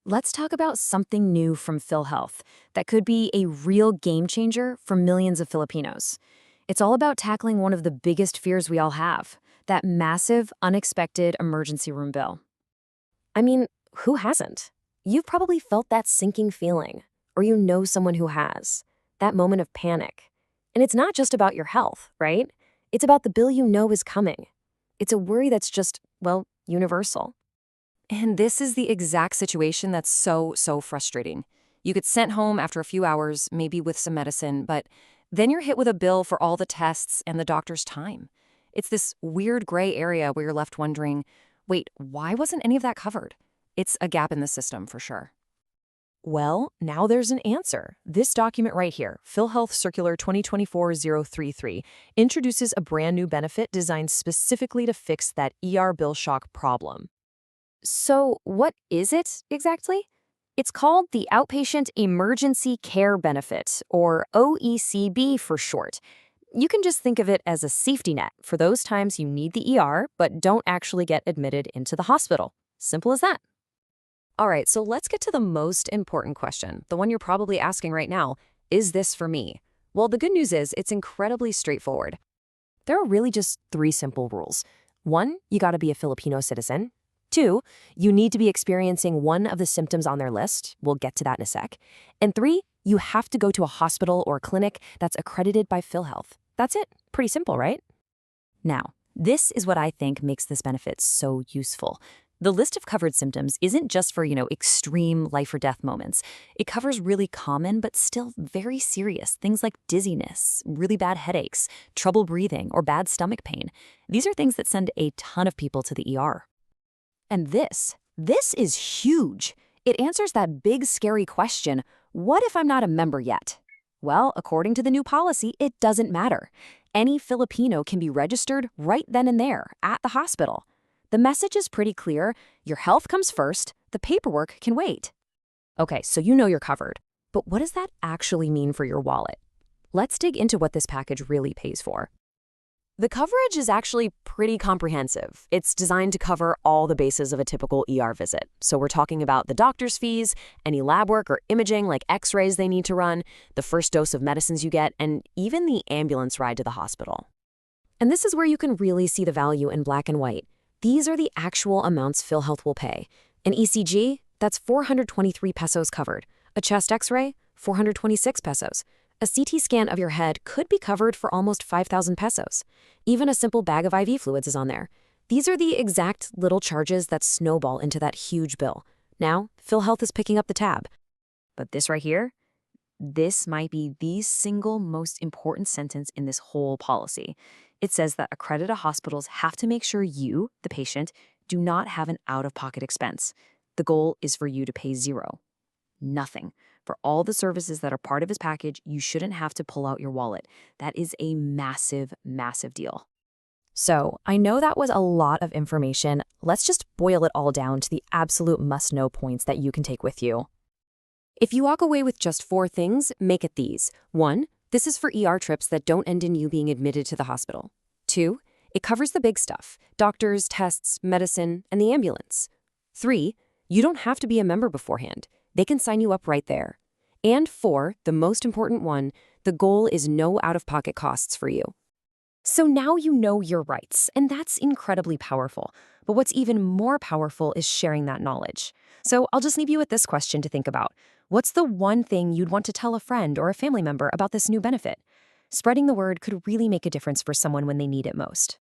Let's talk about something new from PhilHealth that could be a real game changer for millions of Filipinos. It's all about tackling one of the biggest fears we all have, that massive, unexpected emergency room bill. I mean, who hasn't? You've probably felt that sinking feeling, or you know someone who has, that moment of panic. And it's not just about your health, right? It's about the bill you know is coming. It's a worry that's just, well, universal. And this is the exact situation that's so frustrating. You get sent home after a few hours, maybe with some medicine, but then you're hit with a bill for all the tests and the doctor's time. It's this weird gray area where you're left wondering, wait, why wasn't any of that covered? It's a gap in the system for sure. Well, now there's an answer. This document right here, PhilHealth Circular 2024-033, introduces a brand new benefit designed specifically to fix that bill shock problem. So, what is it exactly? It's called the Outpatient Emergency Care Benefit, or OECB for short. You can just think of it as a safety net for those times you need the but don't actually get admitted into the hospital. Simple as that. All right, so let's get to the most important question, the one you're probably asking right now. Is this for me? Well, the good news is it's incredibly straightforward. There are really just three simple rules. 1, you gotta be a Filipino citizen. 2, you need to be experiencing one of the symptoms on their list. We'll get to that in a sec. And 3, you have to go to a hospital or clinic that's accredited by PhilHealth. That's it. Pretty simple, right? Now, this is what I think makes this benefit so useful. The list of covered symptoms isn't just for, extreme life or death moments. It covers really common but still very serious things like dizziness, really bad headaches, trouble breathing, or bad stomach pain. These are things that send a ton of people to the ER. And this is huge. It answers that big, scary question, what if I'm not a member yet? Well, according to the new policy, it doesn't matter. Any Filipino can be registered right then and there at the hospital. The message is pretty clear. Your health comes first. The paperwork can wait. Okay, so you know you're covered. But what does that actually mean for your wallet? Let's dig into what this package really pays for. The coverage is actually pretty comprehensive. It's designed to cover all the bases of a typical visit. So we're talking about the doctor's fees, any lab work or imaging like x-rays they need to run, the first dose of medicines you get, and even the ambulance ride to the hospital. And this is where you can really see the value in black and white. These are the actual amounts PhilHealth will pay. An ECG, that's 423 pesos covered. A chest x-ray, 426 pesos. A CT scan of your head could be covered for almost 5,000 pesos. Even a simple bag of IV fluids is on there. These are the exact little charges that snowball into that huge bill. Now, PhilHealth is picking up the tab. But this right here, this might be the single most important sentence in this whole policy. It says that accredited hospitals have to make sure you, the patient, do not have an out-of-pocket expense. The goal is for you to pay zero. Nothing. For all the services that are part of his package, you shouldn't have to pull out your wallet. That is a massive, massive deal. So, I know that was a lot of information. Let's just boil it all down to the absolute must-know points that you can take with you. If you walk away with just 4 things, make it these. 1, this is for trips that don't end in you being admitted to the hospital. 2, it covers the big stuff, doctors, tests, medicine, and the ambulance. 3, you don't have to be a member beforehand. They can sign you up right there. And 4, the most important one, the goal is no out-of-pocket costs for you. So now you know your rights, and that's incredibly powerful. But what's even more powerful is sharing that knowledge. So I'll just leave you with this question to think about. What's the one thing you'd want to tell a friend or a family member about this new benefit? Spreading the word could really make a difference for someone when they need it most.